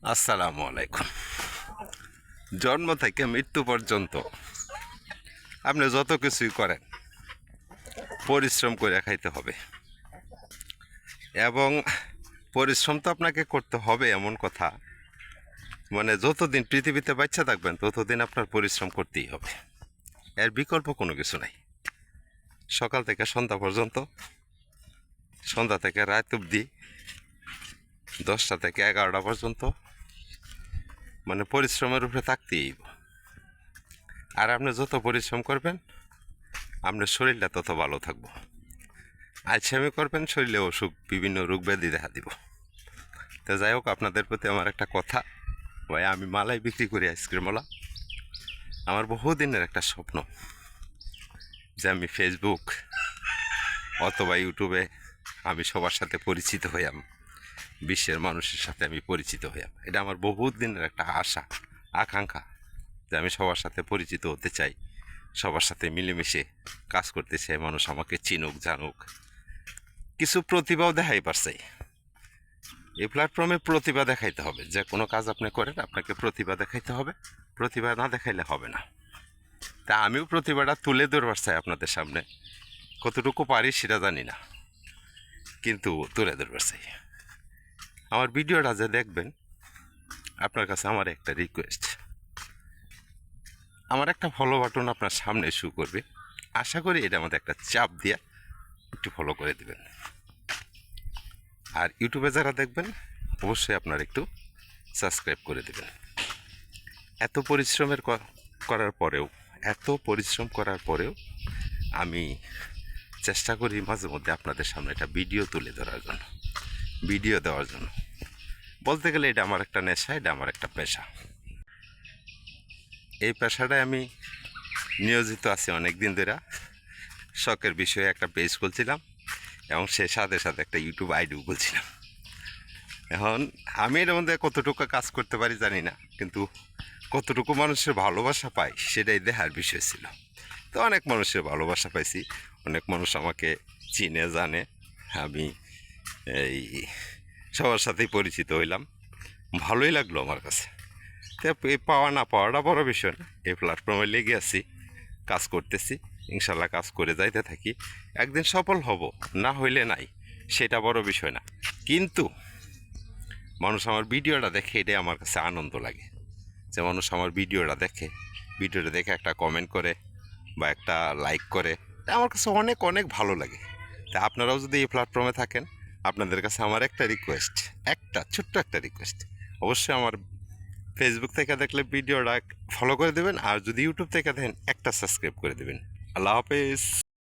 আসসালামু আলাইকুম। জন্ম থেকে মৃত্যু পর্যন্ত আপনি যত কিছুই করেন পরিশ্রম করে খাইতে হবে, এবং পরিশ্রম তো আপনাকে করতে হবে এমন কথা, মানে যতদিন পৃথিবীতে বাচ্চা থাকবেন ততদিন আপনার পরিশ্রম করতেই হবে। এর বিকল্প কোনো কিছু নাই। সকাল থেকে সন্ধ্যা পর্যন্ত, সন্ধ্যা থেকে রাত অবধি, 10টা থেকে 11টা পর্যন্ত, মানে পরিশ্রমের উপরে থাকতেই হইব। আর আপনি যত পরিশ্রম করবেন আপনার শরীরটা তত ভালো থাকবো। আলসেমি করবেন, শরীরে অসুখ, বিভিন্ন রোগ ব্যাধি দেখা দিব। তো যাই হোক, আপনাদের প্রতি আমার একটা কথা, ভাই আমি মালাই বিক্রি করি, আইসক্রিমওয়ালা। আমার বহুদিনের একটা স্বপ্ন যে আমি ফেসবুক অথবা ইউটিউবে আমি সবার সাথে পরিচিত হইয়াম, বিশ্বের মানুষের সাথে আমি পরিচিত হইয়াম। এটা আমার বহুত দিনের একটা আশা, আকাঙ্ক্ষা, যে আমি সবার সাথে পরিচিত হতে চাই, সবার সাথে মিলেমিশে কাজ করতে চাই, মানুষ আমাকে চিনুক জানুক, কিছু প্রতিভাও দেখাই পারছে। এই প্ল্যাটফর্মে প্রতিভা দেখাইতে হবে। যে কোনো কাজ আপনি করেন আপনাকে প্রতিভা দেখাইতে হবে, প্রতিভা না দেখাইলে হবে না। তা আমিও প্রতিভাটা তুলে ধরবার চাই আপনাদের সামনে, কতটুকু পারি সেটা জানি না, কিন্তু তুলে ধরবার চাই। আমার ভিডিওটা যে দেখবেন, আপনার কাছে আমার একটা রিকোয়েস্ট, আমার একটা ফলো বাটন আপনার সামনে শো করবে, আশা করি এটা আমাদের একটা চাপ দিয়ে একটু ফলো করে দিবেন। আর ইউটিউবে যারা দেখবেন অবশ্যই আপনার একটু সাবস্ক্রাইব করে দেবেন। এত পরিশ্রমের করার পরেও, এত পরিশ্রম করার পরেও আমি চেষ্টা করি মাঝে মধ্যে আপনাদের সামনে একটা ভিডিও তুলে ধরার জন্য, ভিডিও দেওয়ার জন্য। বলতে গেলে এটা আমার একটা নেশা, এটা আমার একটা পেশা। এই পেশাটায় আমি নিয়োজিত আছি অনেক দিন ধরে। শখের বিষয়ে একটা পেজ খুলছিলাম এবং সে সাথে সাথে একটা ইউটিউব আইডিও খুলছিলাম। এখন আমি এর মধ্যে কতটুকু কাজ করতে পারি জানি না, কিন্তু কতটুকু মানুষের ভালোবাসা পাই সেটাই দেখার বিষয় ছিল। তো অনেক মানুষের ভালোবাসা পাইছি, অনেক মানুষ আমাকে চিনে জানে, আমি এই সবার সাথেই পরিচিত হইলাম, ভালোই লাগলো আমার কাছে। তো এই পাওয়া না পাওয়াটা বড় বিষয় না, এই প্ল্যাটফর্মে লেগে আছি, কাজ করতেছি, ইনশাল্লাহ কাজ করে যাইতে থাকি, একদিন সফল হব, না হইলে নাই, সেটা বড় বিষয় না। কিন্তু মানুষ আমার ভিডিওটা দেখে, এটাই আমার কাছে আনন্দ লাগে, যে মানুষ আমার ভিডিওটা দেখে, ভিডিওটা দেখে একটা কমেন্ট করে বা একটা লাইক করে, আমার কাছে অনেক অনেক ভালো লাগে। তা আপনারাও যদি এই প্ল্যাটফর্মে থাকেন, আপনাদের কাছে আমার একটা রিকোয়েস্ট, একটা ছোট্ট একটা রিকোয়েস্ট, অবশ্যই আমার ফেসবুক থেকে দেখলে ভিডিওটা ফলো করে দেবেন, আর যদি ইউটিউব থেকে দেখেন একটা সাবস্ক্রাইব করে দেবেন। আল্লাহ হাফেজ।